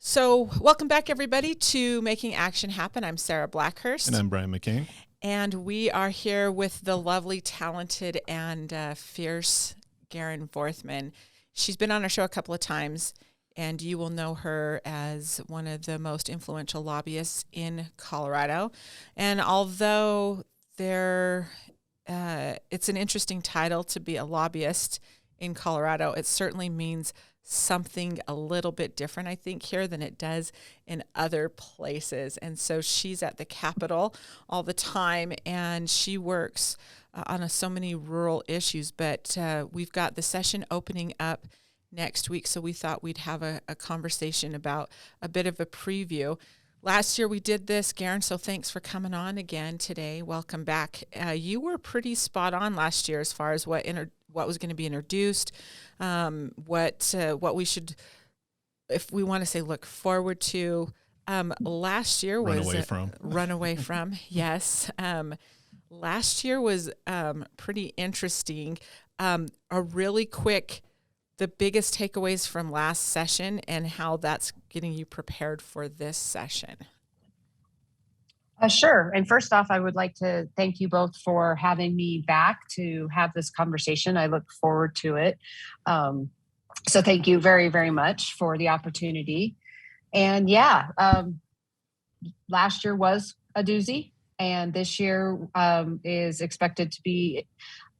So, welcome back, everybody, to Making Action Happen. I'm Sarah Blackhurst. And I'm Brian McCain. And we are here with the lovely, talented, and fierce Garin Vorthmann. She's been on our show a couple of times, and you will know her as one of the most influential lobbyists in Colorado. And although it's an interesting title to be a lobbyist in Colorado, it certainly means something a little bit different, I think, here than it does in other places. And so she's at the Capitol all the time, and she works on so many rural issues. But we've got the session opening up next week, so we thought we'd have a conversation about a bit of a preview. Last year we did this, Garin, so thanks for coming on again today. Welcome back. You were pretty spot on last year as far as what was going to be introduced, what we should, if we want to say, look forward to. Last year was run away from. Yes. Last year was pretty interesting. A really quick, the biggest takeaways from last session and how that's getting you prepared for this session. Sure. And first off, I would like to thank you both for having me back to have this conversation. I look forward to it. So thank you very, very much for the opportunity. And last year was a doozy, and this year is expected to be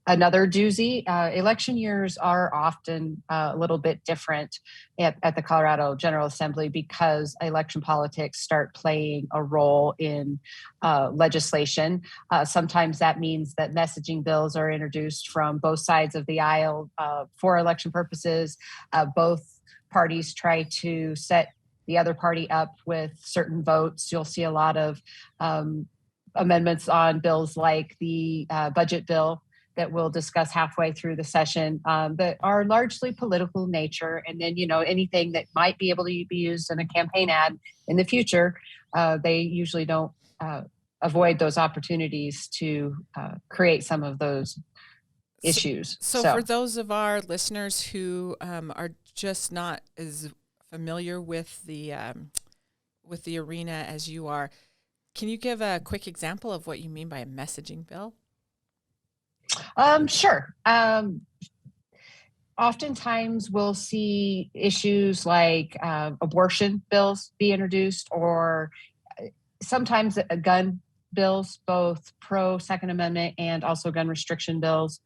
another doozy. Election years are often a little bit different at the Colorado General Assembly because election politics start playing a role in legislation. Sometimes that means that messaging bills are introduced from both sides of the aisle for election purposes. Both parties try to set the other party up with certain votes. You'll see a lot of amendments on bills like the budget bill that we'll discuss halfway through the session that are largely political nature. And then, anything that might be able to be used in a campaign ad in the future, they usually don't avoid those opportunities to create some of those issues. So for those of our listeners who are just not as familiar with the arena as you are, can you give a quick example of what you mean by a messaging bill? Sure. Oftentimes we'll see issues like abortion bills be introduced, or sometimes gun bills, both pro Second Amendment and also gun restriction bills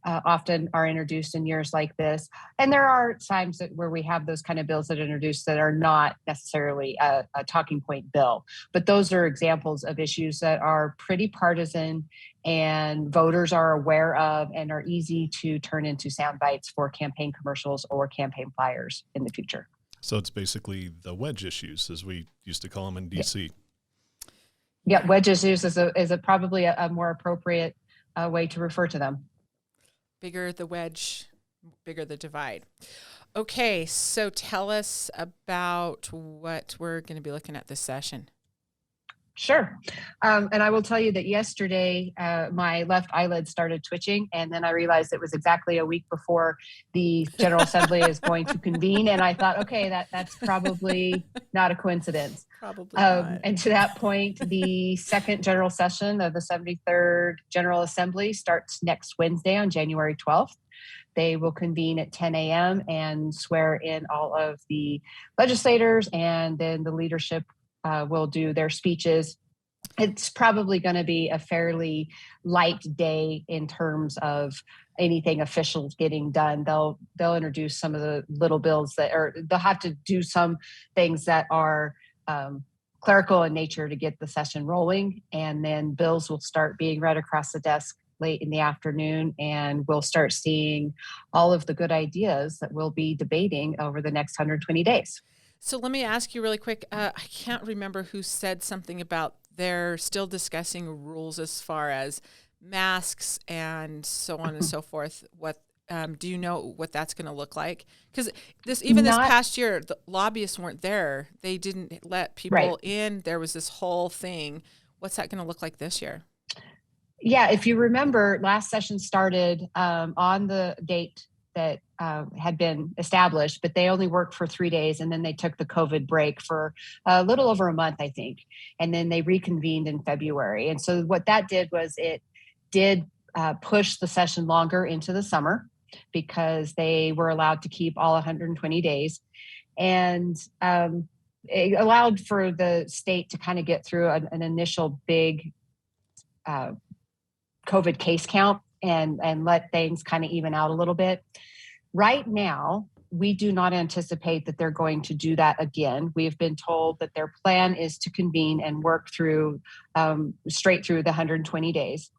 often are introduced in years like this. And there are times where we have those kind of bills that are introduced that are not necessarily a talking point bill. But those are examples of issues that are pretty partisan and voters are aware of and are easy to turn into sound bites for campaign commercials or campaign flyers in the future. So it's basically the wedge issues, as we used to call them in D.C. Yeah, wedge issues is probably a more appropriate way to refer to them. Bigger the wedge, bigger the divide. Okay, so tell us about what we're going to be looking at this session. Sure. And I will tell you that yesterday, my left eyelid started twitching, and then I realized it was exactly a week before the General Assembly is going to convene. And I thought, okay, that's probably not a coincidence. Probably not. And to that point, the second general session of the 73rd General Assembly starts next Wednesday on January 12th. They will convene at 10 a.m. and swear in all of the legislators, and then the leadership will do their speeches. It's probably going to be a fairly light day in terms of anything official getting done. They'll introduce some of the little bills they'll have to do some things that are clerical in nature to get the session rolling. And then bills will start being read across the desk late in the afternoon, and we'll start seeing all of the good ideas that we'll be debating over the next 120 days. So let me ask you really quick. I can't remember who said something about they're still discussing rules as far as masks and so on and so forth. What do you know what that's going to look like? Because this past year, the lobbyists weren't there. They didn't let people in. There was this whole thing. What's that going to look like this year? Yeah, if you remember, last session started on the date that had been established, but they only worked for 3 days, and then they took the COVID break for a little over a month, I think, and then they reconvened in February. And so what that did was it did push the session longer into the summer because they were allowed to keep all 120 days. And it allowed for the state to kind of get through an initial big COVID case count and let things kind of even out a little bit. Right now, we do not anticipate that they're going to do that again. We've been told that their plan is to convene and work through straight through the 120 days.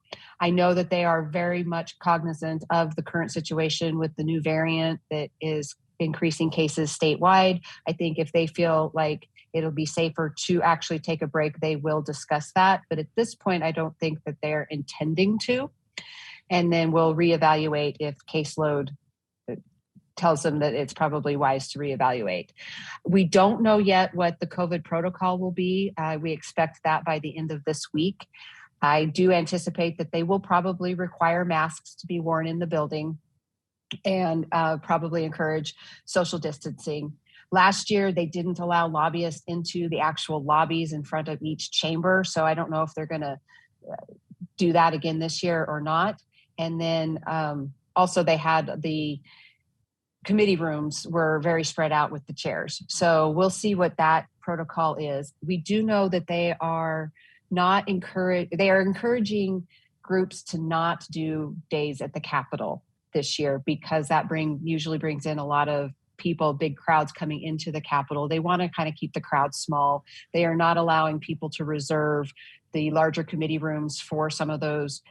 I know that they are very much cognizant of the current situation with the new variant that is increasing cases statewide. I think if they feel like it'll be safer to actually take a break, they will discuss that. But at this point, I don't think that they're intending to. And then we'll reevaluate if caseload tells them that it's probably wise to reevaluate. We don't know yet what the COVID protocol will be. We expect that by the end of this week. I do anticipate that they will probably require masks to be worn in the building and probably encourage social distancing. Last year, they didn't allow lobbyists into the actual lobbies in front of each chamber. So I don't know if they're going to do that again this year or not. And then also they had the committee rooms were very spread out with the chairs. So we'll see what that protocol is. We do know that they are encouraging groups to not do days at the Capitol this year because that usually brings in a lot of people, big crowds coming into the Capitol. They want to kind of keep the crowd small. They are not allowing people to reserve the larger committee rooms for some of those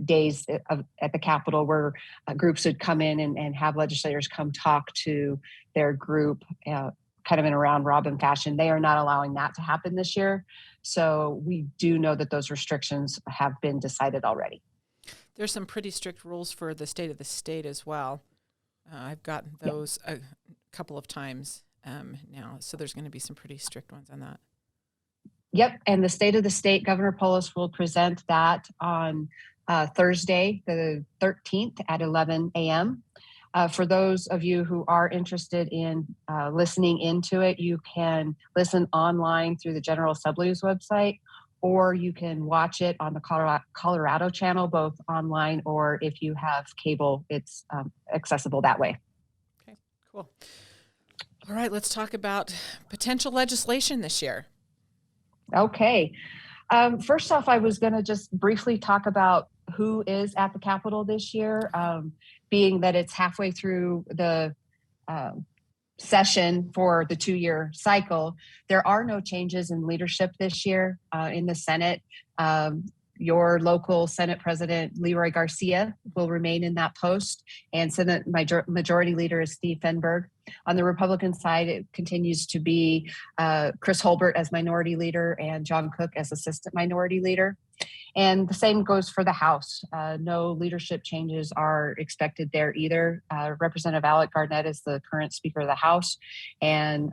days at the Capitol where groups would come in and have legislators come talk to their group kind of in a round robin fashion. They are not allowing that to happen this year. So we do know that those restrictions have been decided already. There's some pretty strict rules for the state of the state as well. I've gotten those a couple of times now. So there's going to be some pretty strict ones on that. Yep. And the state of the state, Governor Polis will present that on Thursday, the 13th at 11 a.m. For those of you who are interested in listening into it, you can listen online through the General Assembly's website, or you can watch it on the Colorado channel, both online or if you have cable, it's accessible that way. Okay, cool. All right, let's talk about potential legislation this year. Okay. First off, I was going to just briefly talk about who is at the Capitol this year, being that it's halfway through the session for the 2-year cycle. There are no changes in leadership this year in the Senate. Your local Senate President Leroy Garcia will remain in that post, and Senate Majority Leader is Steve Fenberg. On the Republican side, it continues to be Chris Holbert as Minority Leader and John Cook as Assistant Minority Leader. And the same goes for the House. No leadership changes are expected there either. Representative Alec Garnett is the current Speaker of the House, and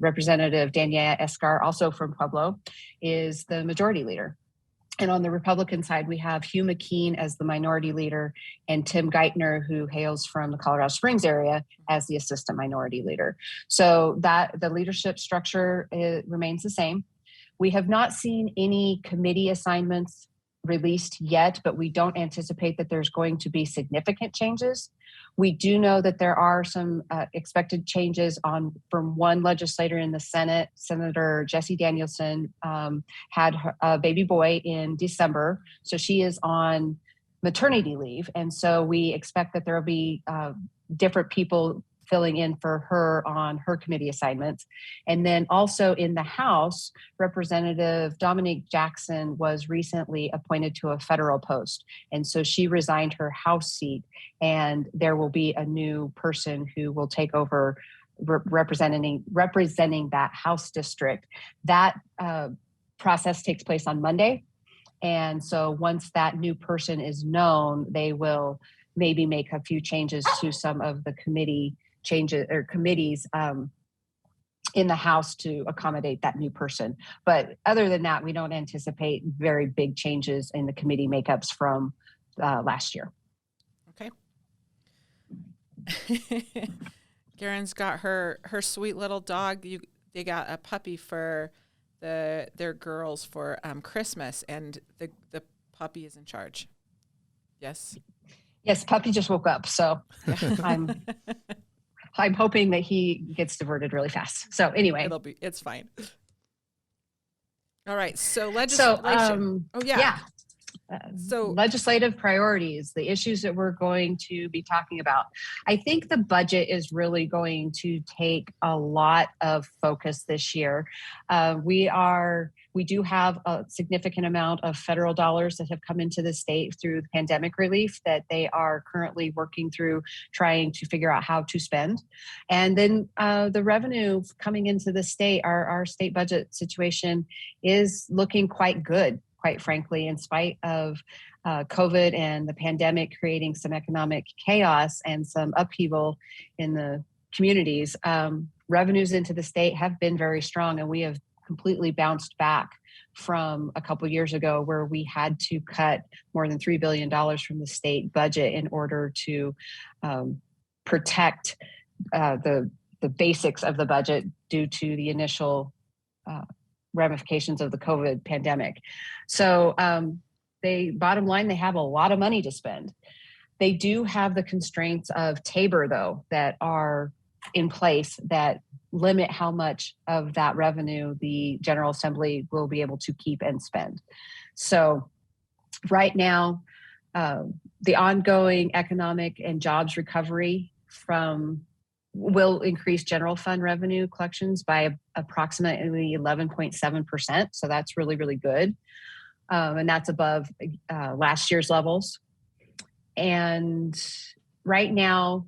Representative Daniela Escar, also from Pueblo, is the Majority Leader. And on the Republican side, we have Hugh McKean as the Minority Leader and Tim Geithner, who hails from the Colorado Springs area, as the Assistant Minority Leader. So that the leadership structure remains the same. We have not seen any committee assignments released yet, but we don't anticipate that there's going to be significant changes. We do know that there are some expected changes from one legislator in the Senate. Senator Jessie Danielson had a baby boy in December, so she is on maternity leave. And so we expect that there will be different people filling in for her on her committee assignments. And then also in the House, Representative Dominique Jackson was recently appointed to a federal post. And so she resigned her House seat, and there will be a new person who will take over representing that House district. That process takes place on Monday. And so once that new person is known, they will maybe make a few changes to some of the committees in the House to accommodate that new person. But other than that, we don't anticipate very big changes in the committee makeups from last year. Okay. Garen's got her sweet little dog. They got a puppy for their girls for Christmas, and the puppy is in charge. Yes. Yes, puppy just woke up, so Yeah. I'm hoping that he gets diverted really fast. So anyway, it's fine. All right. So legislation. So yeah. yeah. So legislative priorities, the issues that we're going to be talking about. I think the budget is really going to take a lot of focus this year. We do have a significant amount of federal dollars that have come into the state through the pandemic relief that they are currently working through, trying to figure out how to spend. And then the revenue coming into the state, our state budget situation is looking quite good, quite frankly, in spite of COVID and the pandemic creating some economic chaos and some upheaval in the communities. Revenues into the state have been very strong, and we have completely bounced back from a couple of years ago where we had to cut more than $3 billion from the state budget in order to protect the basics of the budget due to the initial ramifications of the COVID pandemic. So bottom line, they have a lot of money to spend. They do have the constraints of tabor, though, that are in place that limit how much of that revenue the General Assembly will be able to keep and spend. So right now, the ongoing economic and jobs recovery will increase general fund revenue collections by approximately 11.7%. So that's really, really good. And that's above last year's levels. And right now,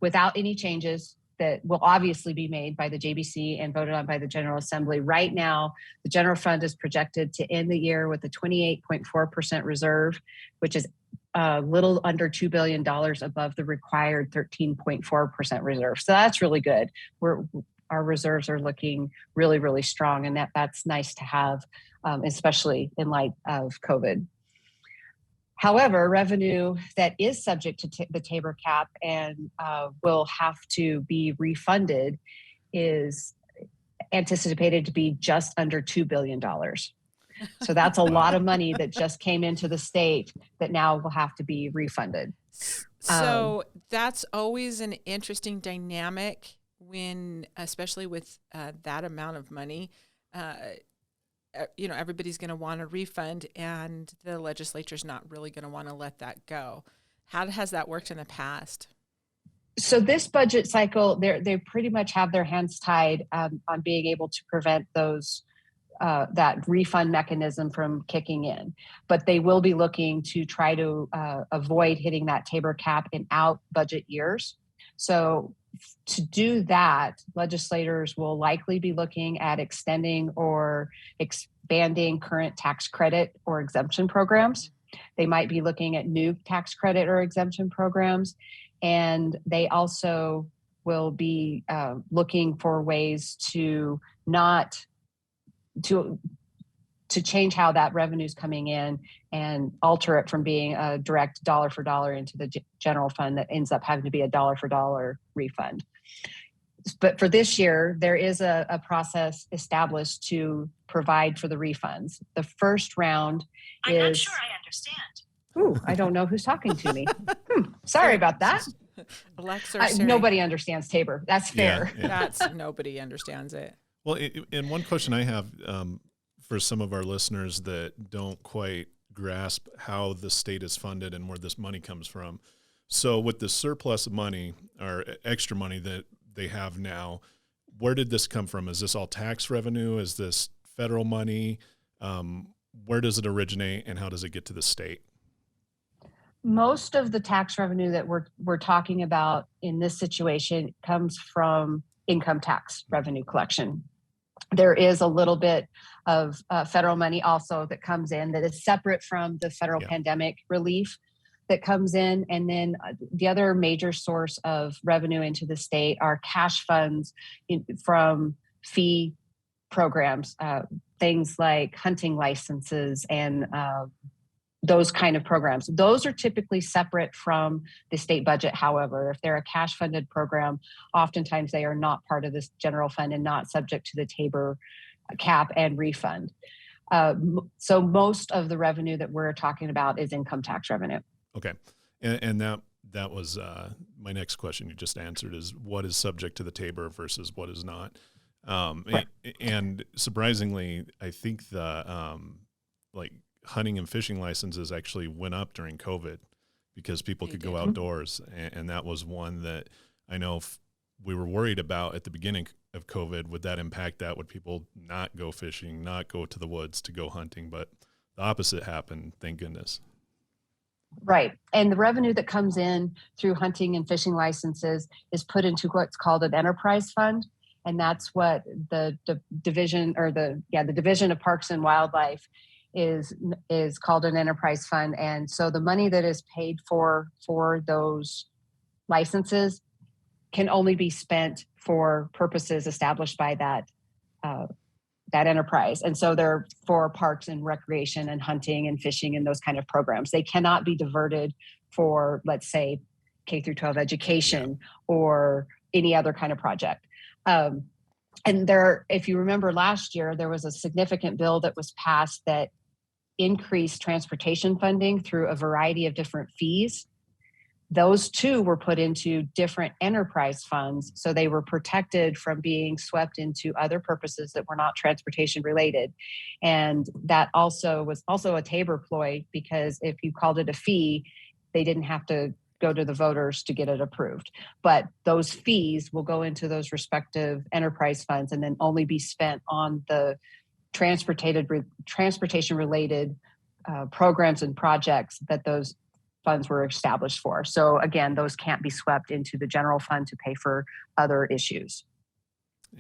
without any changes that will obviously be made by the JBC and voted on by the General Assembly, right now, the general fund is projected to end the year with a 28.4% reserve, which is a little under $2 billion above the required 13.4% reserve. So that's really good. Our reserves are looking really, really strong, and that's nice to have, especially in light of COVID. However, revenue that is subject to the tabor cap and will have to be refunded is anticipated to be just under $2 billion. So that's a lot of money that just came into the state that now will have to be refunded. So that's always an interesting dynamic when, especially with that amount of money, everybody's going to want a refund, and the legislature's not really going to want to let that go. How has that worked in the past? So this budget cycle, they pretty much have their hands tied on being able to prevent that refund mechanism from kicking in. But they will be looking to try to avoid hitting that tabor cap in out budget years. So to do that, legislators will likely be looking at extending or expanding current tax credit or exemption programs. They might be looking at new tax credit or exemption programs. And they also will be looking for ways to change how that revenue is coming in and alter it from being a direct dollar for dollar into the general fund that ends up having to be a dollar for dollar refund. But for this year, there is a process established to provide for the refunds. The first round I'm not sure I understand. Ooh, I don't know who's talking to me. Sorry about that. Alexa or Siri? Nobody understands tabor. That's fair. Yeah. Nobody understands it. Well, and one question I have for some of our listeners that don't quite grasp how the state is funded and where this money comes from. So with the surplus money or extra money that they have now, where did this come from? Is this all tax revenue? Is this federal money? Where does it originate, and how does it get to the state? Most of the tax revenue that we're talking about in this situation comes from income tax revenue collection. There is a little bit of federal money also that comes in that is separate from the federal pandemic relief that comes in. And then the other major source of revenue into the state are cash funds from fee programs, things like hunting licenses and those kind of programs. Those are typically separate from the state budget. However, if they're a cash funded program, oftentimes they are not part of this general fund and not subject to the tabor cap and refund. So most of the revenue that we're talking about is income tax revenue. Okay. And that was my next question you just answered, is what is subject to the tabor versus what is not. Right. And surprisingly, I think the like hunting and fishing licenses actually went up during COVID because people could go outdoors. And that was one that I know we were worried about at the beginning of COVID. Would that impact that? Would people not go fishing, not go to the woods to go hunting? But the opposite happened, thank goodness. Right. And the revenue that comes in through hunting and fishing licenses is put into what's called an enterprise fund. And that's what the division or the Division of Parks and Wildlife is called an enterprise fund. And so the money that is paid for those licenses can only be spent for purposes established by that enterprise. And so they're for parks and recreation and hunting and fishing and those kind of programs. They cannot be diverted for, let's say, K through 12 education or any other kind of project. And there, if you remember last year, there was a significant bill that was passed that increased transportation funding through a variety of different fees. Those two were put into different enterprise funds, so they were protected from being swept into other purposes that were not transportation related. And that also was a tabor ploy, because if you called it a fee, they didn't have to go to the voters to get it approved. But those fees will go into those respective enterprise funds and then only be spent on the transportation related programs and projects that those funds were established for. So again, those can't be swept into the general fund to pay for other issues.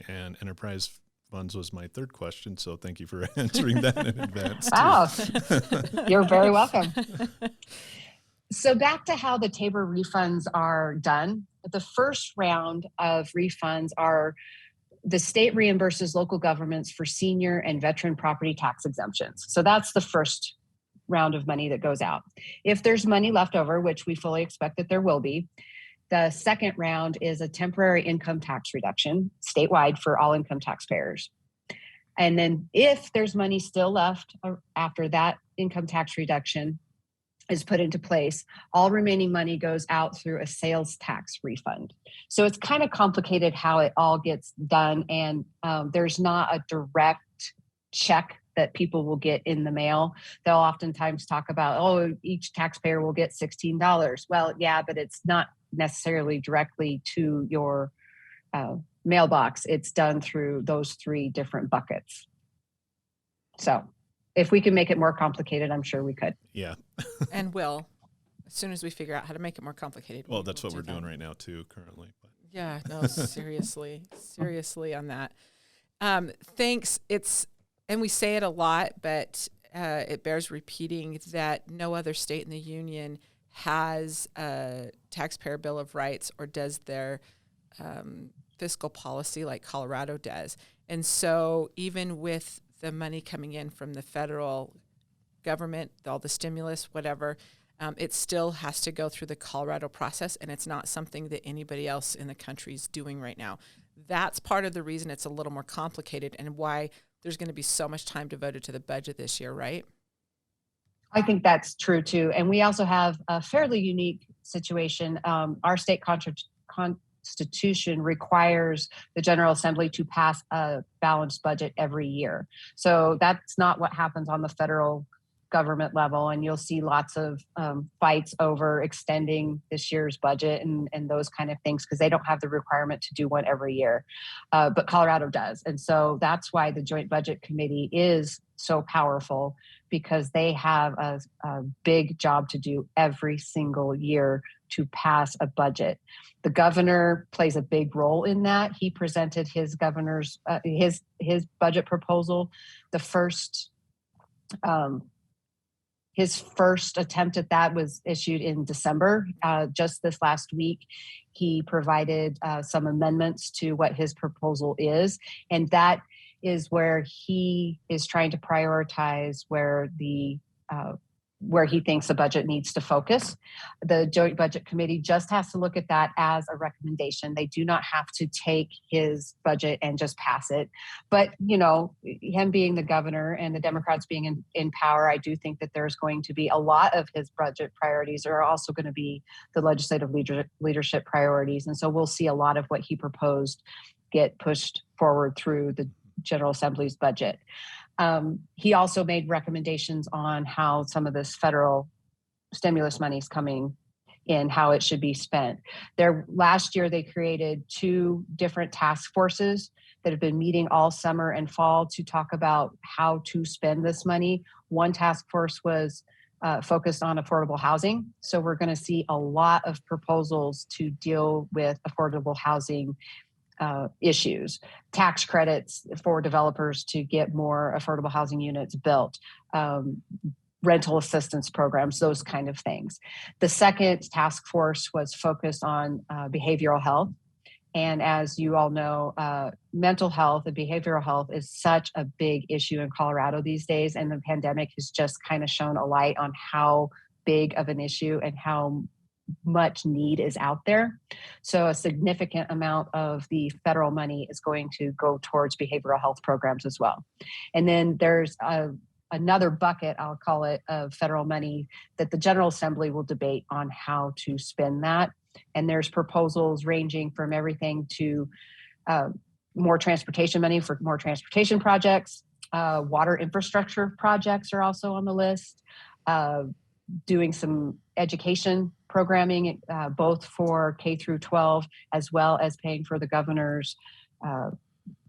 And enterprise funds was my third question, so thank you for answering that in advance. Wow, you're very welcome. So back to how the tabor refunds are done. The first round of refunds are the state reimburses local governments for senior and veteran property tax exemptions. So that's the first round of money that goes out. If there's money left over, which we fully expect that there will be, the second round is a temporary income tax reduction statewide for all income taxpayers. And then if there's money still left after that income tax reduction is put into place, all remaining money goes out through a sales tax refund. So it's kind of complicated how it all gets done. And there's not a direct check that people will get in the mail. They'll oftentimes talk about, oh, each taxpayer will get $16. Well, yeah, but it's not necessarily directly to your mailbox. It's done through those three different buckets. So if we can make it more complicated, I'm sure we could. Yeah. And will, as soon as we figure out how to make it more complicated. Well, that's what we're doing right now too, currently. But. Yeah, no, seriously on that. Thanks. And we say it a lot, but it bears repeating that no other state in the union has a taxpayer bill of rights or does their fiscal policy like Colorado does. And so even with the money coming in from the federal government, all the stimulus, whatever, it still has to go through the Colorado process, and it's not something that anybody else in the country is doing right now. That's part of the reason it's a little more complicated and why there's going to be so much time devoted to the budget this year, right? I think that's true too. And we also have a fairly unique situation. Our state constitution requires the General Assembly to pass a balanced budget every year. So that's not what happens on the federal government level. And you'll see lots of fights over extending this year's budget and those kind of things, because they don't have the requirement to do one every year. But Colorado does. And so that's why the Joint Budget Committee is so powerful, because they have a big job to do every single year to pass a budget. The governor plays a big role in that. He presented his governor's his budget proposal. His first attempt at that was issued in December. Just this last week, he provided some amendments to what his proposal is, and that is where he is trying to prioritize where the where he thinks the budget needs to focus. The Joint Budget Committee just has to look at that as a recommendation. They do not have to take his budget and just pass it. But, him being the governor and the Democrats being in power, I do think that there's going to be a lot of his budget priorities are also going to be the legislative leadership priorities. And so we'll see a lot of what he proposed get pushed forward through the General Assembly's budget. He also made recommendations on how some of this federal stimulus money is coming in, how it should be spent. Last year, they created 2 different task forces that have been meeting all summer and fall to talk about how to spend this money. One task force was focused on affordable housing. So we're going to see a lot of proposals to deal with affordable housing issues, tax credits for developers to get more affordable housing units built, rental assistance programs, those kind of things. The second task force was focused on behavioral health. And as you all know, mental health and behavioral health is such a big issue in Colorado these days. And the pandemic has just kind of shone a light on how big of an issue and how much need is out there. So a significant amount of the federal money is going to go towards behavioral health programs as well. And then there's another bucket, I'll call it, of federal money that the General Assembly will debate on how to spend that. And there's proposals ranging from everything to more transportation money for more transportation projects. Water infrastructure projects are also on the list. Doing some education programming, both for K through 12, as well as paying for the governor's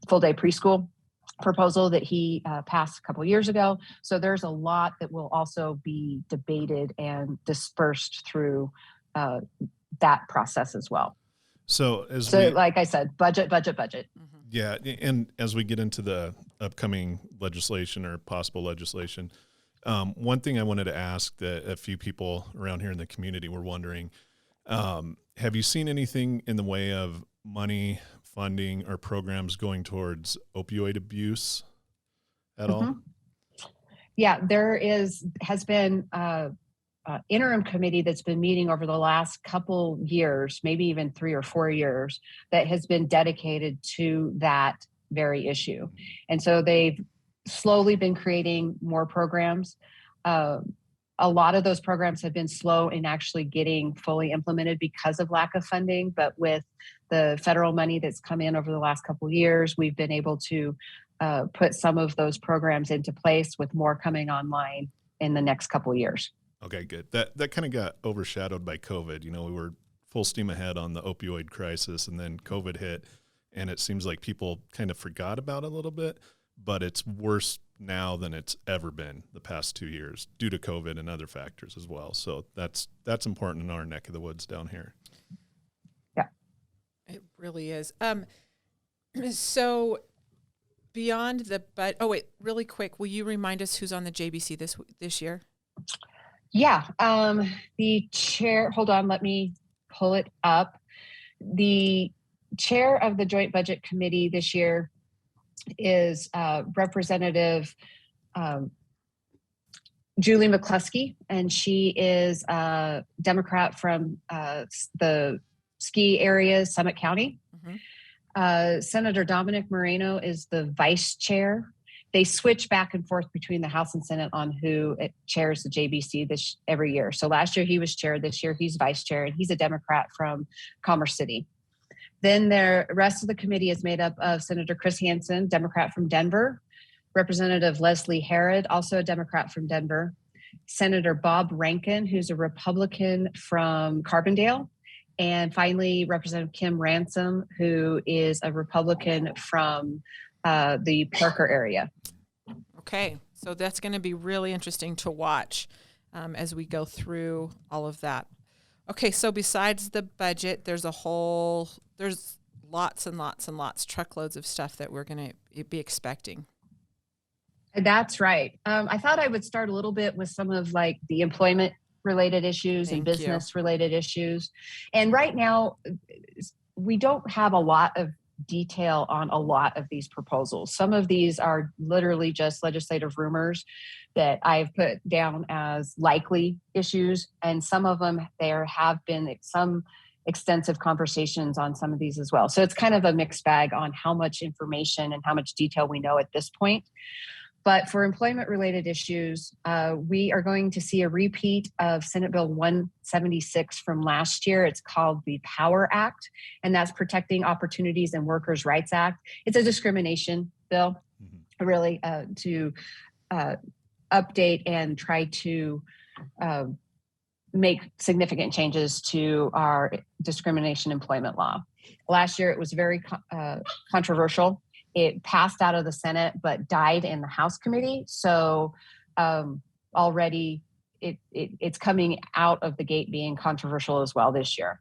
full-day preschool proposal that he passed a couple years ago. So there's a lot that will also be debated and dispersed through that process as well. So like I said, budget. Mm-hmm. Yeah, and as we get into the upcoming legislation or possible legislation, one thing I wanted to ask that a few people around here in the community were wondering, have you seen anything in the way of money, funding, or programs going towards opioid abuse at all? Yeah, there has been an interim committee that's been meeting over the last couple years, maybe even 3 or 4 years, that has been dedicated to that very issue. And so they've slowly been creating more programs. A lot of those programs have been slow in actually getting fully implemented because of lack of funding. But with the federal money that's come in over the last couple of years, we've been able to put some of those programs into place, with more coming online in the next couple of years. Okay, good. That kind of got overshadowed by COVID. We were full steam ahead on the opioid crisis, and then COVID hit, and it seems like people kind of forgot about it a little bit. But it's worse now than it's ever been the past 2 years due to COVID and other factors as well. So that's important in our neck of the woods down here. Yeah, it really is. So beyond really quick, will you remind us who's on the JBC this year? Yeah, the chair. Hold on, let me pull it up. The chair of the Joint Budget Committee this year is Representative Julie McCluskey, and she is a Democrat from the ski area, Summit County. Mm-hmm. Senator Dominic Moreno is the vice chair. They switch back and forth between the House and Senate on who chairs the JBC every year. So last year he was chair, this year he's vice chair, and he's a Democrat from Commerce City. Then the rest of the committee is made up of Senator Chris Hansen, Democrat from Denver, Representative Leslie Herod, also a Democrat from Denver, Senator Bob Rankin, who's a Republican from Carbondale, and finally Representative Kim Ransom, who is a Republican from the Parker area. Okay, so that's going to be really interesting to watch as we go through all of that. Okay, so besides the budget, there's lots and lots and lots, truckloads of stuff that we're going to be expecting. That's right. I thought I would start a little bit with some of like the employment related issues and business related issues. And right now, we don't have a lot of detail on a lot of these proposals. Some of these are literally just legislative rumors that I've put down as likely issues, and some of them there have been some extensive conversations on some of these as well. So it's kind of a mixed bag on how much information and how much detail we know at this point. But for employment-related issues, we are going to see a repeat of Senate Bill 176 from last year. It's called the POWER Act, and that's Protecting Opportunities and Workers' Rights Act. It's a discrimination bill, really, to update and try to make significant changes to our discrimination employment law. Last year, it was very controversial. It passed out of the Senate, but died in the House committee. So already it's coming out of the gate being controversial as well this year.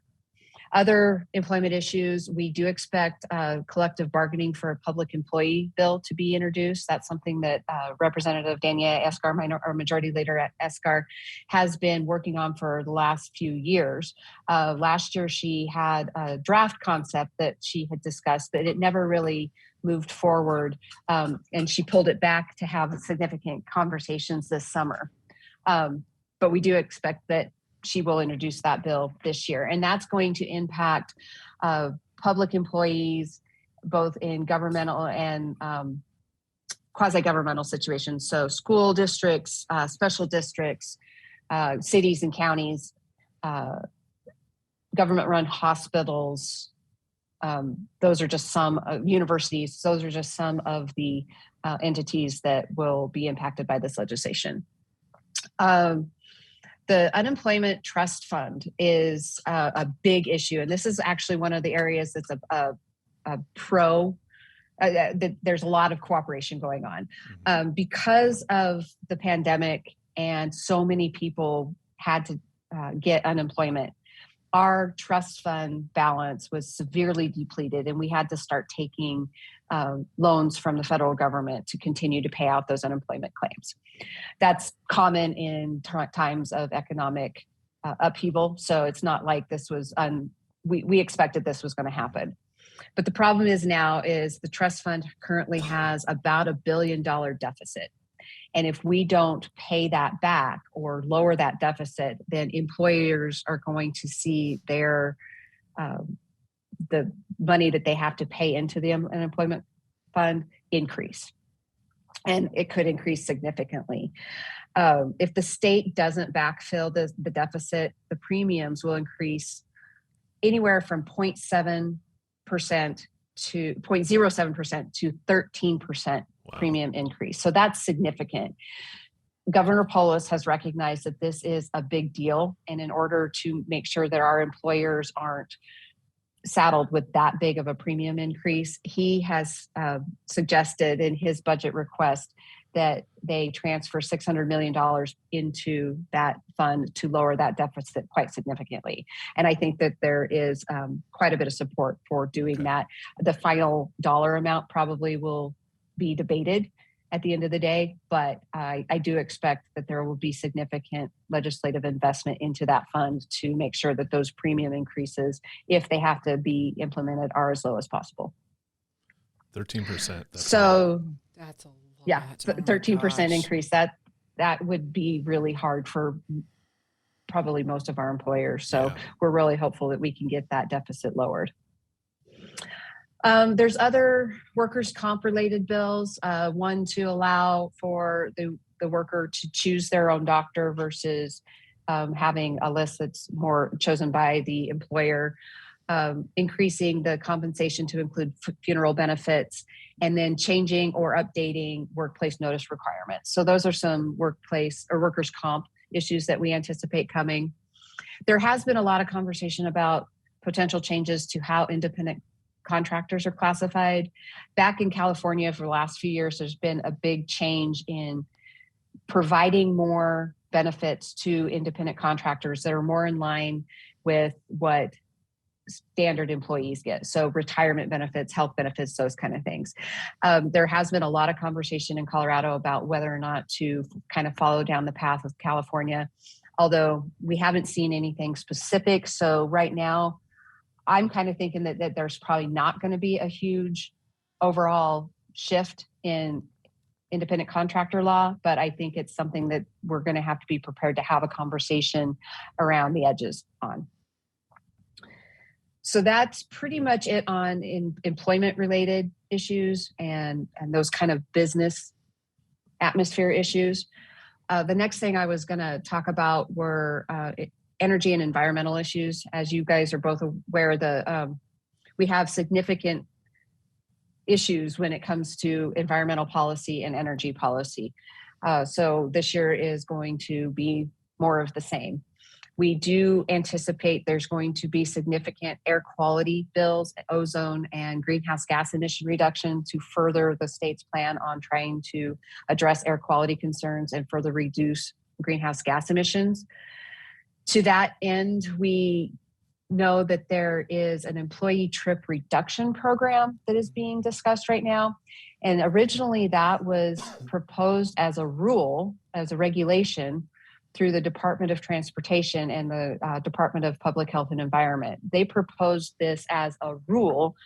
Other employment issues, we do expect collective bargaining for a public employee bill to be introduced. That's something that Representative Danielle Escar, our majority leader at Escar, has been working on for the last few years. Last year, she had a draft concept that she had discussed, but it never really moved forward, and she pulled it back to have significant conversations this summer. But we do expect that she will introduce that bill this year, and that's going to impact public employees, both in governmental and quasi-governmental situations. So school districts, special districts, cities and counties, government-run hospitals, those are just some universities. Those are just some of the entities that will be impacted by this legislation. The unemployment trust fund is a big issue, and this is actually one of the areas that's a pro. There's a lot of cooperation going on because of the pandemic, and so many people had to get unemployment. Our trust fund balance was severely depleted, and we had to start taking loans from the federal government to continue to pay out those unemployment claims. That's common in times of economic upheaval. So it's not like this was, we expected this was going to happen. But the problem is now is the trust fund currently has about $1 billion deficit. And if we don't pay that back or lower that deficit, then employers are going to see their the money that they have to pay into the unemployment fund increase. And it could increase significantly. If the state doesn't backfill the deficit, the premiums will increase anywhere from 0.07% to 0.07% to 13% premium increase. So that's significant. Governor Polis has recognized that this is a big deal. And in order to make sure that our employers aren't saddled with that big of a premium increase, he has suggested in his budget request that they transfer $600 million into that fund to lower that deficit quite significantly. And I think that there is quite a bit of support for doing that. The final dollar amount probably will be debated at the end of the day, but I do expect that there will be significant legislative investment into that fund to make sure that those premium increases, if they have to be implemented, are as low as possible. 13%. That's a lot. Yeah, 13% increase. That would be really hard for probably most of our employers. So we're really hopeful that we can get that deficit lowered. There's other workers' comp related bills, one to allow for the worker to choose their own doctor versus having a list that's more chosen by the employer, increasing the compensation to include funeral benefits, and then changing or updating workplace notice requirements. So those are some workplace or workers' comp issues that we anticipate coming. There has been a lot of conversation about potential changes to how independent contractors are classified. Back in California for the last few years, there's been a big change in providing more benefits to independent contractors that are more in line with what standard employees get. So retirement benefits, health benefits, those kind of things. There has been a lot of conversation in Colorado about whether or not to kind of follow down the path of California, although we haven't seen anything specific. So right now, I'm kind of thinking that there's probably not going to be a huge overall shift in independent contractor law, but I think it's something that we're going to have to be prepared to have a conversation around the edges on. So that's pretty much it on employment related issues and those kind of business atmosphere issues. The next thing I was going to talk about were energy and environmental issues. As you guys are both aware, we have significant issues when it comes to environmental policy and energy policy. So this year is going to be more of the same. We do anticipate there's going to be significant air quality bills, ozone and greenhouse gas emission reduction to further the state's plan on trying to address air quality concerns and further reduce greenhouse gas emissions. To that end, we know that there is an employee trip reduction program that is being discussed right now. And originally that was proposed as a rule, as a regulation through the Department of Transportation and the Department of Public Health and Environment. They proposed this as a rule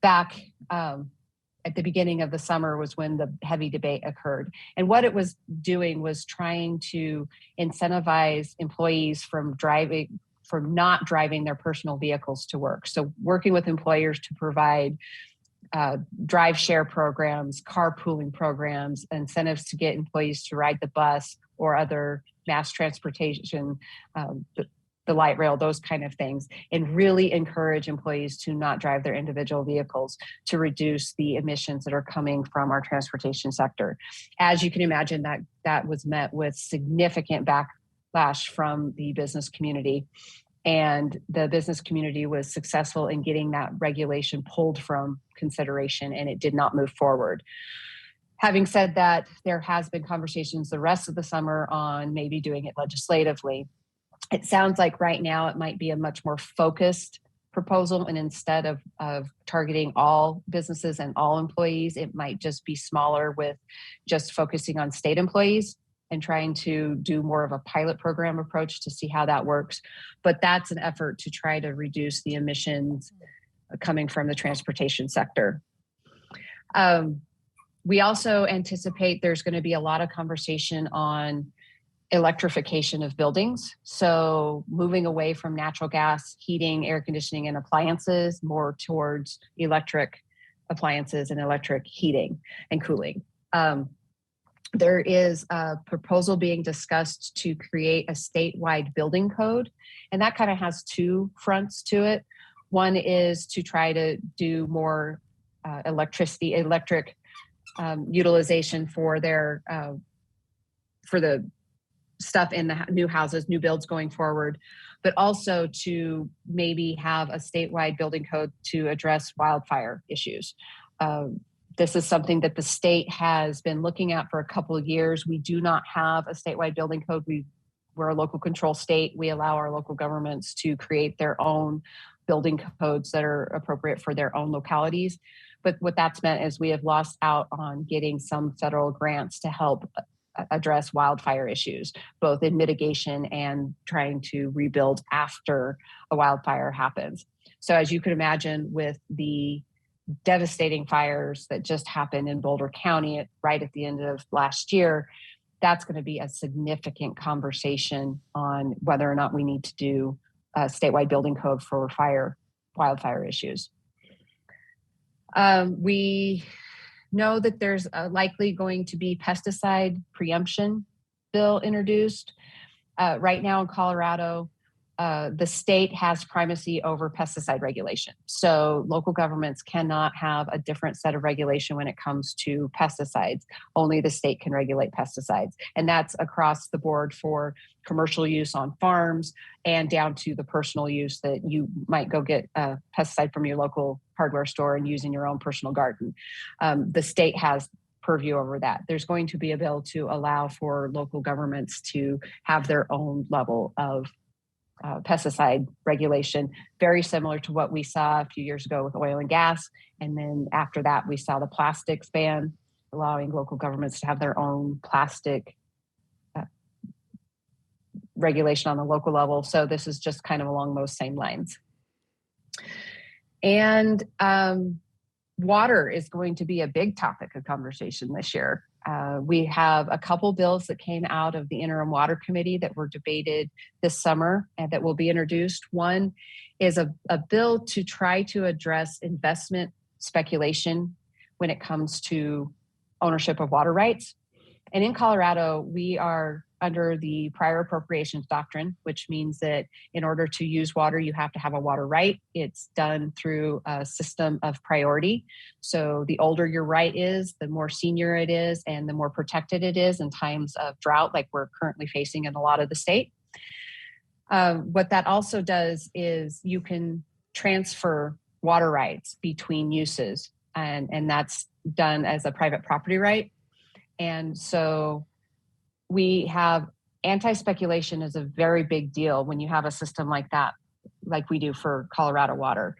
back at the beginning of the summer was when the heavy debate occurred. And what it was doing was trying to incentivize employees from not driving their personal vehicles to work. So working with employers to provide drive share programs, carpooling programs, incentives to get employees to ride the bus or other mass transportation, the light rail, those kind of things, and really encourage employees to not drive their individual vehicles to reduce the emissions that are coming from our transportation sector. As you can imagine, that was met with significant backlash from the business community. And the business community was successful in getting that regulation pulled from consideration, and it did not move forward. Having said that, there has been conversations the rest of the summer on maybe doing it legislatively. It sounds like right now it might be a much more focused proposal, and instead of targeting all businesses and all employees, it might just be smaller with just focusing on state employees and trying to do more of a pilot program approach to see how that works. But that's an effort to try to reduce the emissions coming from the transportation sector. We also anticipate there's going to be a lot of conversation on electrification of buildings. So moving away from natural gas, heating, air conditioning, and appliances, more towards electric appliances and electric heating and cooling. There is a proposal being discussed to create a statewide building code, and that kind of has two fronts to it. One is to try to do more electric utilization for the stuff in the new houses, new builds going forward, but also to maybe have a statewide building code to address wildfire issues. This is something that the state has been looking at for a couple of years. We do not have a statewide building code. We're a local control state. We allow our local governments to create their own building codes that are appropriate for their own localities. But what that's meant is we have lost out on getting some federal grants to help address wildfire issues, both in mitigation and trying to rebuild after a wildfire happens. So as you could imagine, with the devastating fires that just happened in Boulder County right at the end of last year, that's going to be a significant conversation on whether or not we need to do a statewide building code for wildfire issues. We know that there's likely going to be pesticide preemption bill introduced. Right now in Colorado, the state has primacy over pesticide regulation. So local governments cannot have a different set of regulation when it comes to pesticides. Only the state can regulate pesticides. And that's across the board for commercial use on farms and down to the personal use that you might go get a pesticide from your local hardware store and use in your own personal garden. The state has purview over that. There's going to be a bill to allow for local governments to have their own level of pesticide regulation, very similar to what we saw a few years ago with oil and gas. And then after that, we saw the plastics ban, allowing local governments to have their own plastic regulation on the local level. So this is just kind of along those same lines. And water is going to be a big topic of conversation this year. We have a couple bills that came out of the interim water committee that were debated this summer and that will be introduced. One is a bill to try to address investment speculation when it comes to ownership of water rights. And in Colorado, we are under the prior appropriations doctrine, which means that in order to use water, you have to have a water right. It's done through a system of priority. So the older your right is, the more senior it is, and the more protected it is in times of drought, like we're currently facing in a lot of the state. What that also does is you can transfer water rights between uses, and that's done as a private property right. And so we have anti-speculation is a very big deal when you have a system like that, like we do for Colorado water.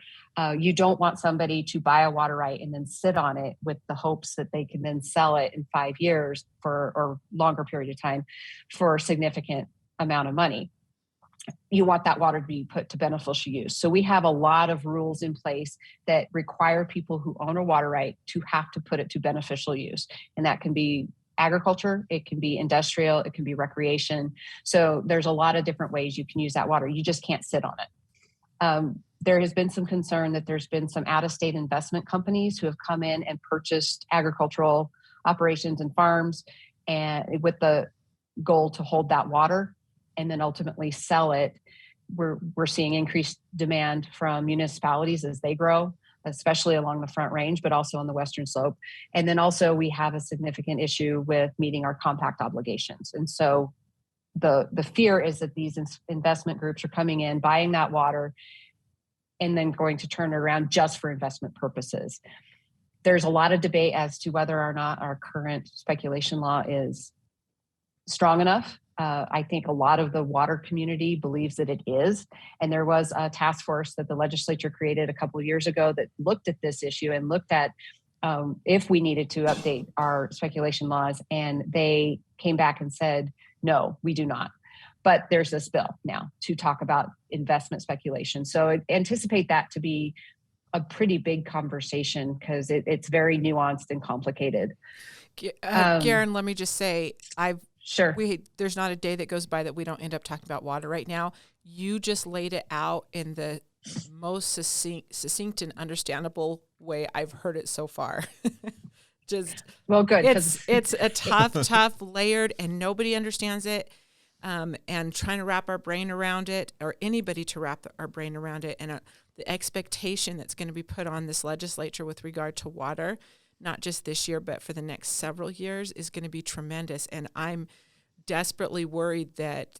You don't want somebody to buy a water right and then sit on it with the hopes that they can then sell it in 5 years or longer period of time for a significant amount of money. You want that water to be put to beneficial use. So we have a lot of rules in place that require people who own a water right to have to put it to beneficial use. And that can be agriculture, it can be industrial, it can be recreation. So there's a lot of different ways you can use that water. You just can't sit on it. There has been some concern that there's been some out-of-state investment companies who have come in and purchased agricultural operations and farms, and with the goal to hold that water and then ultimately sell it. We're seeing increased demand from municipalities as they grow, especially along the Front Range, but also on the Western Slope. And then also we have a significant issue with meeting our compact obligations. And so the fear is that these investment groups are coming in, buying that water, and then going to turn it around just for investment purposes. There's a lot of debate as to whether or not our current speculation law is strong enough. I think a lot of the water community believes that it is. And there was a task force that the legislature created a couple of years ago that looked at this issue and looked at if we needed to update our speculation laws. And they came back and said, no, we do not. But there's this bill now to talk about investment speculation. So anticipate that to be a pretty big conversation because it's very nuanced and complicated. Garin, let me just say, Sure. There's not a day that goes by that we don't end up talking about water right now. You just laid it out in the most succinct and understandable way I've heard it so far. Well, good. It's a tough, layered, and nobody understands it. And trying to wrap our brain around it, or anybody to wrap our brain around it, and the expectation that's going to be put on this legislature with regard to water, not just this year, but for the next several years, is going to be tremendous. And I'm desperately worried that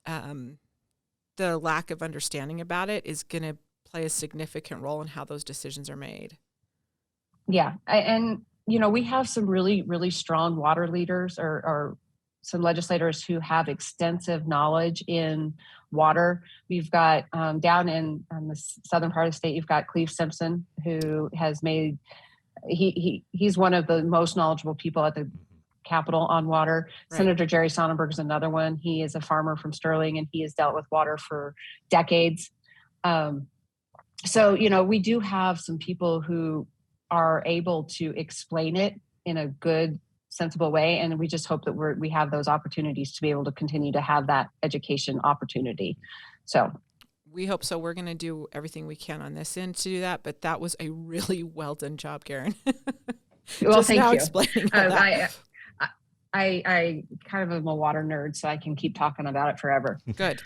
the lack of understanding about it is going to play a significant role in how those decisions are made. Yeah. And, we have some really, really strong water leaders or some legislators who have extensive knowledge in water. We've got down in the southern part of the state, you've got Cleve Simpson, who has made he's one of the most knowledgeable people at the Capitol on water. Right. Senator Jerry Sonnenberg is another one. He is a farmer from Sterling, and he has dealt with water for decades. So, we do have some people who are able to explain it in a good, sensible way. And we just hope that we have those opportunities to be able to continue to have that education opportunity. So we hope so. We're going to do everything we can on this end to do that, but that was a really well done job, Garin. Well, thank you. Explaining all that. I kind of am a water nerd, so I can keep talking about it forever. Good.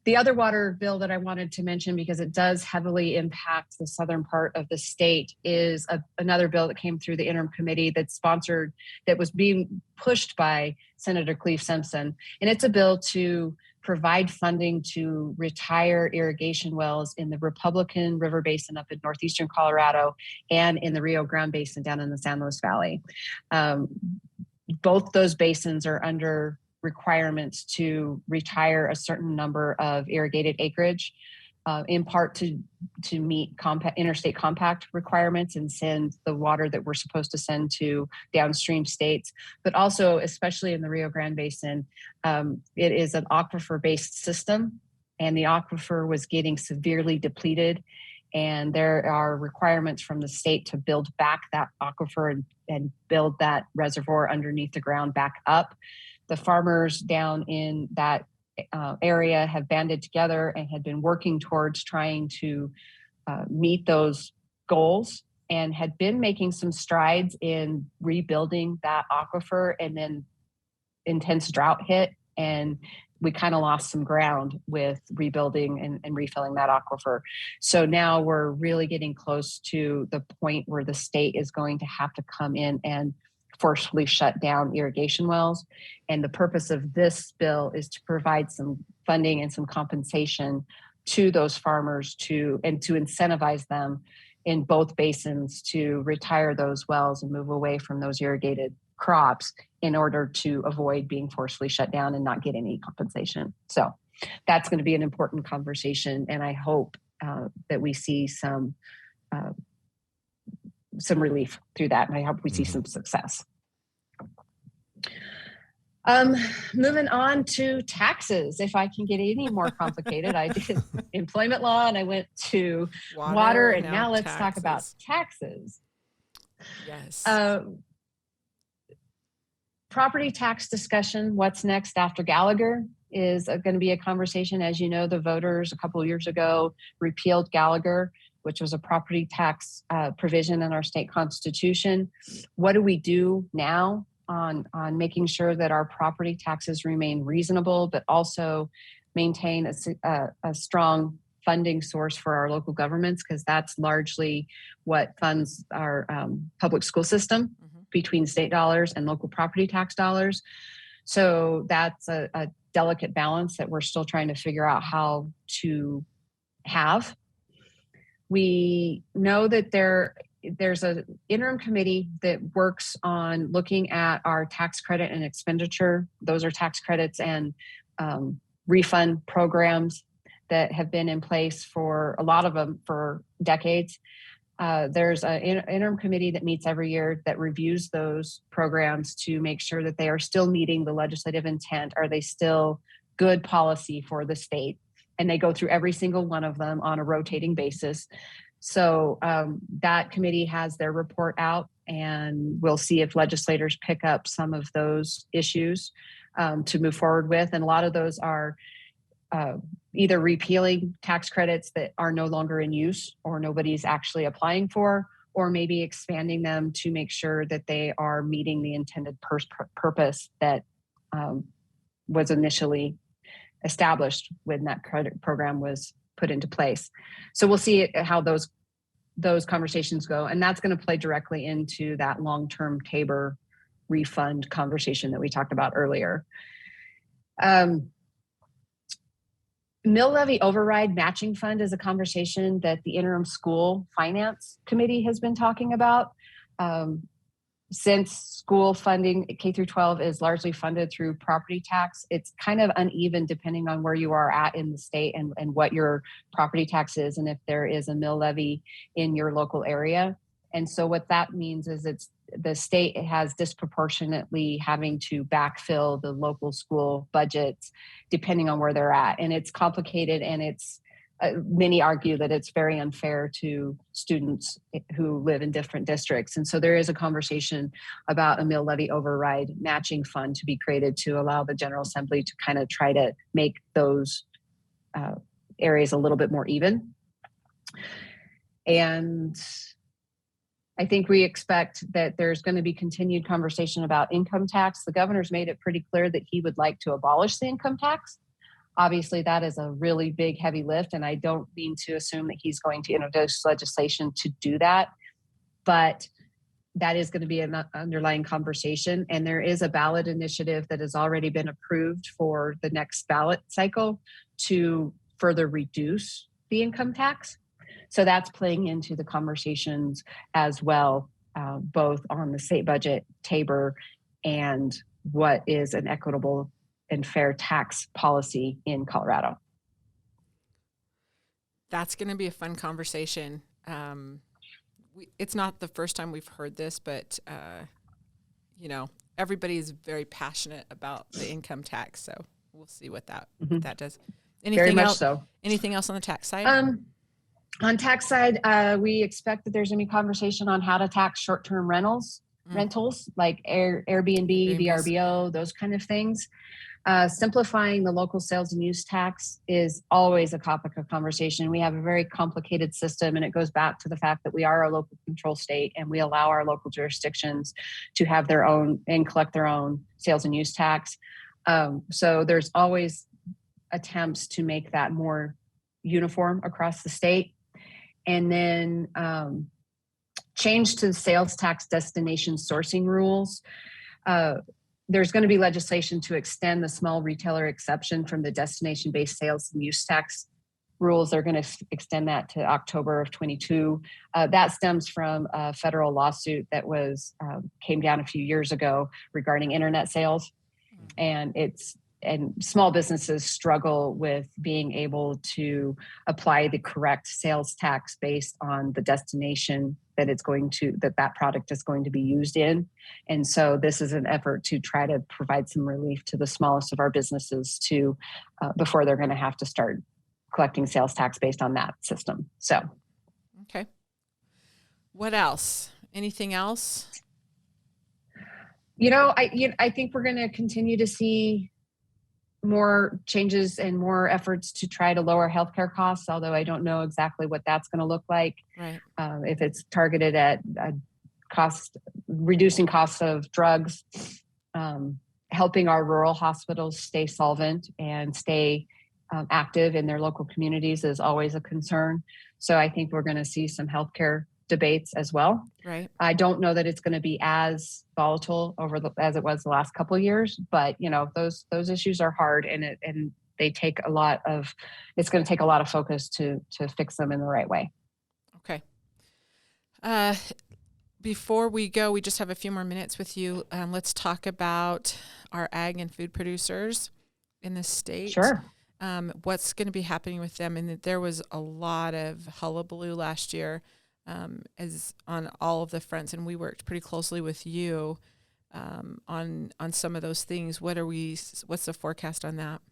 The other water bill that I wanted to mention, because it does heavily impact the southern part of the state, is another bill that came through the interim committee that was being pushed by Senator Cleve Simpson. And it's a bill to provide funding to retire irrigation wells in the Republican River Basin up in northeastern Colorado and in the Rio Grande Basin down in the San Luis Valley. Both those basins are under requirements to retire a certain number of irrigated acreage, in part to meet interstate compact requirements and send the water that we're supposed to send to downstream states. But also, especially in the Rio Grande Basin, it is an aquifer-based system. and the aquifer was getting severely depleted. And there are requirements from the state to build back that aquifer and build that reservoir underneath the ground back up. The farmers down in that area have banded together and had been working towards trying to meet those goals, and had been making some strides in rebuilding that aquifer, and then intense drought hit, and we kind of lost some ground with rebuilding and refilling that aquifer. So now we're really getting close to the point where the state is going to have to come in and forcefully shut down irrigation wells. And the purpose of this bill is to provide some funding and some compensation to those farmers to incentivize them in both basins to retire those wells and move away from those irrigated crops in order to avoid being forcefully shut down and not get any compensation. So that's going to be an important conversation, and I hope that we see some relief through that, and I hope we see some success. Moving on to taxes, if I can get any more complicated. I did employment law and I went to water and now let's talk about taxes. Yes. Property tax discussion, what's next after Gallagher, is going to be a conversation. As you know, the voters a couple of years ago repealed Gallagher, which was a property tax provision in our state constitution. What do we do now on making sure that our property taxes remain reasonable, but also maintain a strong funding source for our local governments? Because that's largely what funds our public school system between state dollars and local property tax dollars. So that's a delicate balance that we're still trying to figure out how to have. We know that there's an interim committee that works on looking at our tax credit and expenditure. Those are tax credits and refund programs that have been in place for a lot of them for decades. There's an interim committee that meets every year that reviews those programs to make sure that they are still meeting the legislative intent. Are they still good policy for the state? And they go through every single one of them on a rotating basis. So that committee has their report out, and we'll see if legislators pick up some of those issues to move forward with. And a lot of those are either repealing tax credits that are no longer in use or nobody's actually applying for, or maybe expanding them to make sure that they are meeting the intended purpose that was initially established when that credit program was put into place. So we'll see how those conversations go, and that's going to play directly into that long-term tabor refund conversation that we talked about earlier. Mill levy override matching fund is a conversation that the interim school finance committee has been talking about. Since school funding, K through 12, is largely funded through property tax, it's kind of uneven depending on where you are at in the state and what your property tax is, and if there is a mill levy in your local area. And so what that means is the state has disproportionately having to backfill the local school budgets depending on where they're at. And it's complicated, and it's many argue that it's very unfair to students who live in different districts. And so there is a conversation about a mill levy override matching fund to be created to allow the General Assembly to kind of try to make those areas a little bit more even. And I think we expect that there's going to be continued conversation about income tax. The governor's made it pretty clear that he would like to abolish the income tax. Obviously, that is a really big, heavy lift, and I don't mean to assume that he's going to introduce legislation to do that, but that is going to be an underlying conversation. And there is a ballot initiative that has already been approved for the next ballot cycle to further reduce the income tax. So that's playing into the conversations as well, both on the state budget, tabor, and what is an equitable and fair tax policy in Colorado. That's going to be a fun conversation. It's not the first time we've heard this, but, everybody is very passionate about the income tax. So we'll see what that does. Very much else? so. Anything else on the tax side? On tax side, we expect that there's going to be conversation on how to tax short-term rentals like Airbnb, VRBO, those kind of things. Simplifying the local sales and use tax is always a topic of conversation. We have a very complicated system, and it goes back to the fact that we are a local control state, and we allow our local jurisdictions to have their own and collect their own sales and use tax. So there's always attempts to make that more uniform across the state. And then change to the sales tax destination sourcing rules. There's going to be legislation to extend the small retailer exception from the destination-based sales and use tax rules. They're going to extend that to October of 22. That stems from a federal lawsuit that came down a few years ago regarding internet sales. And small businesses struggle with being able to apply the correct sales tax based on the destination that that product is going to be used in. And so this is an effort to try to provide some relief to the smallest of our businesses before they're going to have to start collecting sales tax based on that system. So, okay. What else? Anything else? I think we're going to continue to see more changes and more efforts to try to lower healthcare costs, although I don't know exactly what that's going to look like. Right. If it's targeted at reducing costs of drugs, helping our rural hospitals stay solvent and stay active in their local communities is always a concern. So I think we're going to see some healthcare debates as well. Right. I don't know that it's going to be as volatile as it was the last couple of years, but those issues are hard, and they take it's going to take a lot of focus to fix them in the right way. Okay. Before we go, we just have a few more minutes with you. Let's talk about our ag and food producers in the state. Sure. What's going to be happening with them? And there was a lot of hullabaloo last year. As on all of the fronts, and we worked pretty closely with you on some of those things. What's the forecast on that?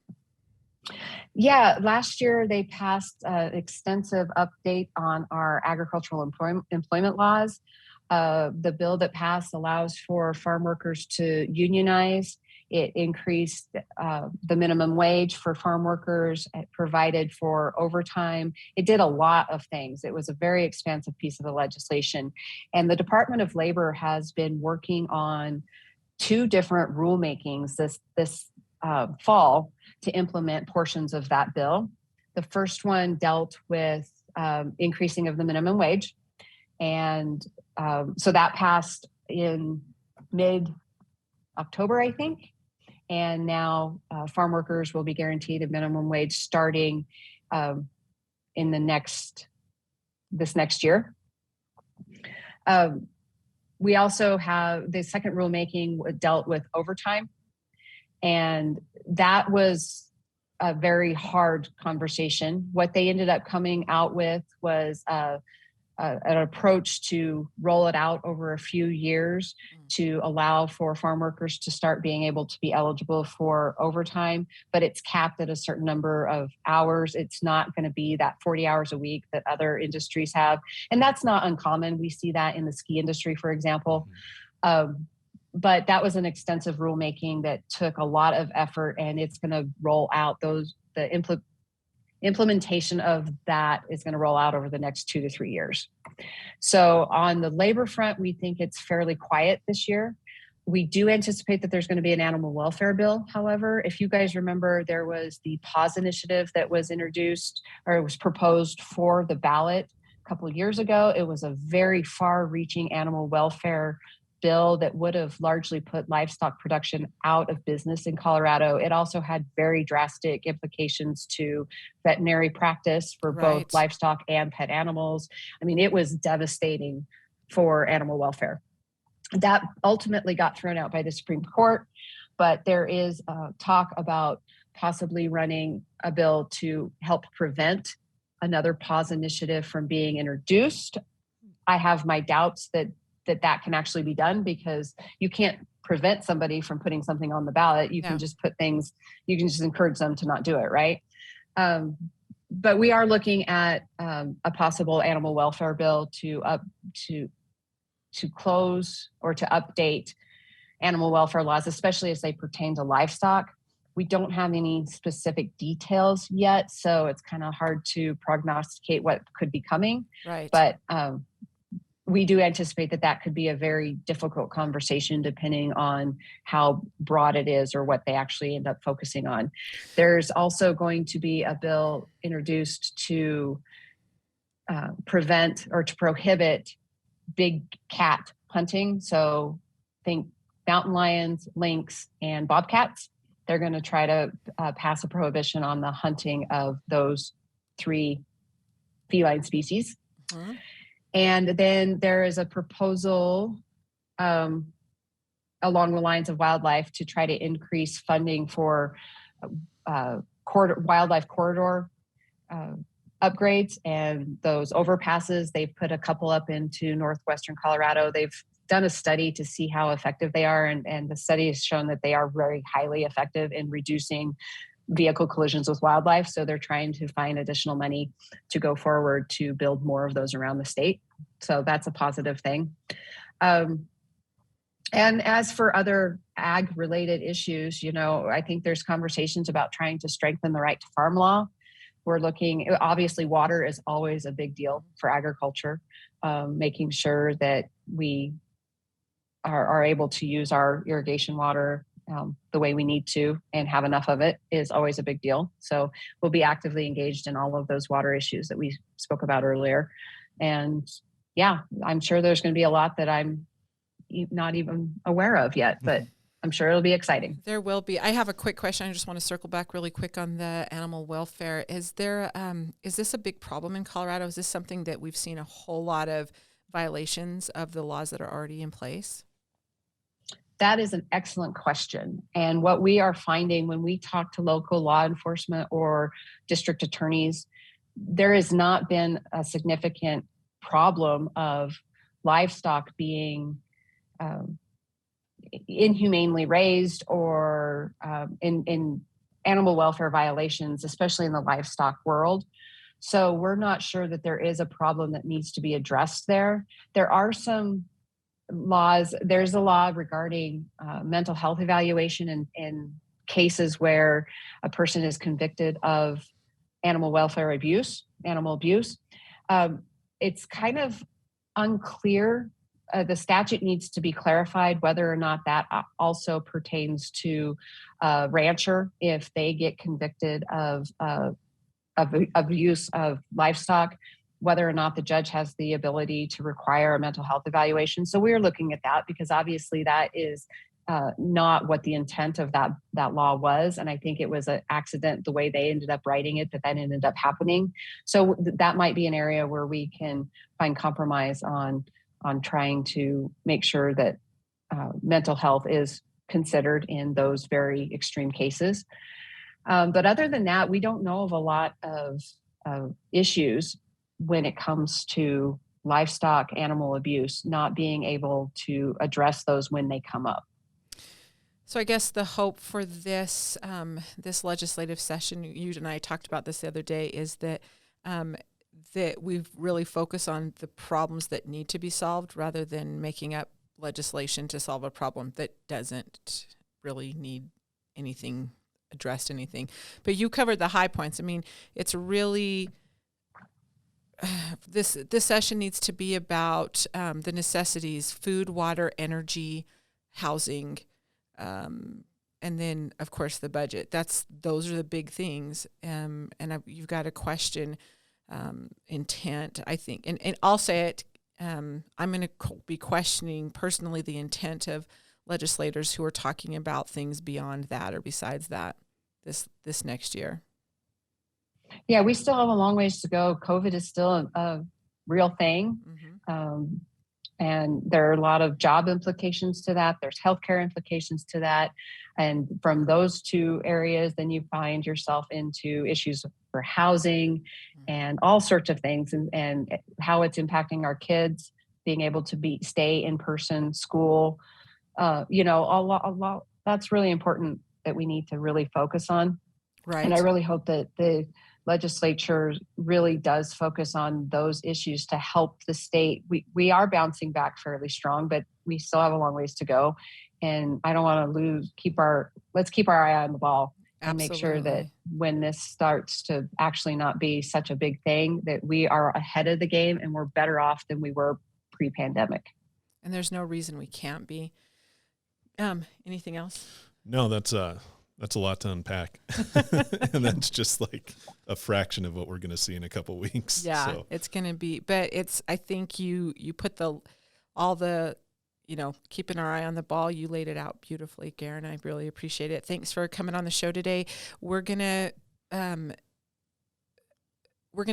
Yeah, last year they passed an extensive update on our agricultural employment laws. The bill that passed allows for farm workers to unionize. It increased the minimum wage for farm workers. It provided for overtime. It did a lot of things. It was a very expansive piece of the legislation. And the Department of Labor has been working on 2 different rulemakings this fall to implement portions of that bill. The first one dealt with increasing of the minimum wage. And so that passed in mid-October, I think. And now farm workers will be guaranteed a minimum wage starting in this next year. We also have the second rulemaking dealt with overtime. And that was a very hard conversation. What they ended up coming out with was an approach to roll it out over a few years to allow for farm workers to start being able to be eligible for overtime, but it's capped at a certain number of hours. It's not going to be that 40 hours a week that other industries have. And that's not uncommon. We see that in the ski industry, for example. But that was an extensive rulemaking that took a lot of effort, and it's going to roll out the implementation of that is going to roll out over the next 2 to 3 years. So on the labor front, we think it's fairly quiet this year. We do anticipate that there's going to be an animal welfare bill. However, if you guys remember, there was the PAWS initiative that was introduced or was proposed for the ballot a couple of years ago. It was a very far-reaching animal welfare bill that would have largely put livestock production out of business in Colorado. It also had very drastic implications to veterinary practice for both livestock and pet animals. I mean, it was devastating for animal welfare. That ultimately got thrown out by the Supreme Court, but there is talk about possibly running a bill to help prevent another PAWS initiative from being introduced. I have my doubts that can actually be done, because you can't prevent somebody from putting something on the ballot. You can just you can just encourage them to not do it, right? But we are looking at a possible animal welfare bill to close or to update animal welfare laws, especially as they pertain to livestock. We don't have any specific details yet, so it's kind of hard to prognosticate what could be coming. Right. But we do anticipate that could be a very difficult conversation depending on how broad it is or what they actually end up focusing on. There's also going to be a bill introduced to prevent or to prohibit big cat hunting. So think mountain lions, lynx, and bobcats. They're going to try to pass a prohibition on the hunting of those 3 feline species. Mm-hmm. And then there is a proposal along the lines of wildlife to try to increase funding for wildlife corridor upgrades and those overpasses. They've put a couple up into northwestern Colorado. They've done a study to see how effective they are, and the study has shown that they are very highly effective in reducing vehicle collisions with wildlife. So they're trying to find additional money to go forward to build more of those around the state. So that's a positive thing. And as for other ag related issues, I think there's conversations about trying to strengthen the right to farm law. We're looking, obviously water is always a big deal for agriculture, making sure that we are able to use our irrigation water the way we need to and have enough of it is always a big deal. So we'll be actively engaged in all of those water issues that we spoke about earlier. And yeah, I'm sure there's going to be a lot that I'm not even aware of yet, but I'm sure it'll be exciting. There will be. I have a quick question. I just want to circle back really quick on the animal welfare. Is this a big problem in Colorado? Is this something that we've seen a whole lot of violations of the laws that are already in place? That is an excellent question. And what we are finding when we talk to local law enforcement or district attorneys, there has not been a significant problem of livestock being inhumanely raised or in animal welfare violations, especially in the livestock world. So we're not sure that there is a problem that needs to be addressed there. There are some laws. There's a law regarding mental health evaluation in cases where a person is convicted of animal abuse. It's kind of unclear. The statute needs to be clarified whether or not that also pertains to a rancher if they get convicted of abuse of livestock, whether or not the judge has the ability to require a mental health evaluation. So we're looking at that because obviously that is not what the intent of that law was. And I think it was an accident the way they ended up writing it that ended up happening. So that might be an area where we can find compromise on trying to make sure that mental health is considered in those very extreme cases. But other than that, we don't know of a lot of issues when it comes to livestock animal abuse, not being able to address those when they come up. So I guess the hope for this this legislative session, you and I talked about this the other day, is that that we really focus on the problems that need to be solved rather than making up legislation to solve a problem that doesn't really need anything addressed. But you covered the high points. I mean, it's really this session needs to be about the necessities: food, water, energy, housing. And then, of course, the budget. Those are the big things. And you've got to question intent, I think. And I'll say it, I'm going to be questioning personally the intent of legislators who are talking about things beyond that or besides that this next year. Yeah, we still have a long ways to go. COVID is still a real thing. Mm-hmm. And there are a lot of job implications to that. There's healthcare implications to that. And from those two areas, then you find yourself into issues for housing and all sorts of things and how it's impacting our kids, being able to stay in person, school, a lot. That's really important that we need to really focus on. Right. And I really hope that the legislature really does focus on those issues to help the state. We are bouncing back fairly strong, but we still have a long ways to go. And I don't want to let's keep our eye on the ball and make sure that when this starts to actually not be such a big thing, that we are ahead of the game and we're better off than we were pre-pandemic. And there's no reason we can't be. Anything else? No, that's a lot to unpack. And that's just like a fraction of what we're going to see in a couple of weeks. Yeah, so. It's going to be, but I think you put keeping our eye on the ball. You laid it out beautifully, Garin. I really appreciate it. Thanks for coming on the show today. We're going to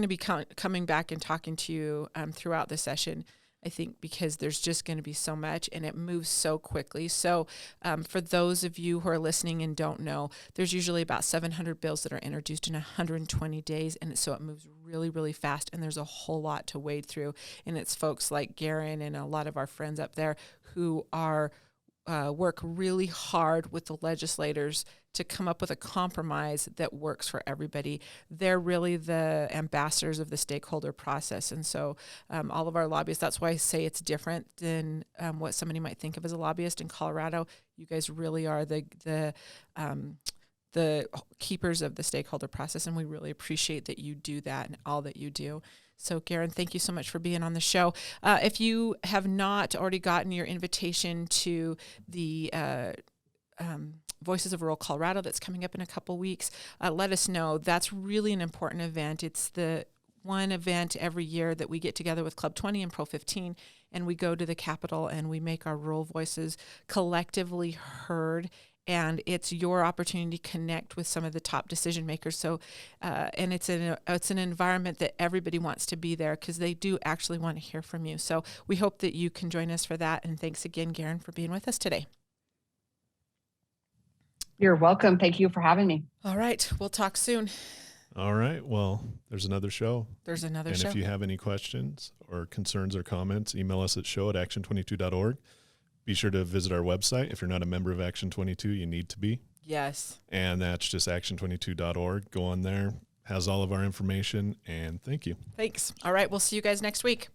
be coming back and talking to you throughout the session, I think, because there's just going to be so much and it moves so quickly. So for those of you who are listening and don't know, there's usually about 700 bills that are introduced in 120 days. And so it moves really, really fast. And there's a whole lot to wade through. And it's folks like Garin and a lot of our friends up there who are work really hard with the legislators to come up with a compromise that works for everybody. They're really the ambassadors of the stakeholder process. And so all of our lobbyists, that's why I say it's different than what somebody might think of as a lobbyist in Colorado. You guys really are the keepers of the stakeholder process, and we really appreciate that you do that and all that you do. So, Garin, thank you so much for being on the show. If you have not already gotten your invitation to the Voices of Rural Colorado that's coming up in a couple weeks, let us know. That's really an important event. It's the one event every year that we get together with Club 20 and Pro 15, and we go to the Capitol and we make our rural voices collectively heard. And it's your opportunity to connect with some of the top decision makers. So, and it's an environment that everybody wants to be there because they do actually want to hear from you. So we hope that you can join us for that. And thanks again, Garin, for being with us today. You're welcome. Thank you for having me. All right. We'll talk soon. All right. Well, there's another show. And show. If you have any questions or concerns or comments, email us at show@action22.org. Be sure to visit our website. If you're not a member of Action 22, you need to be. Yes. And that's just action22.org. Go on there, has all of our information, and thank you. Thanks. All right. We'll see you guys next week.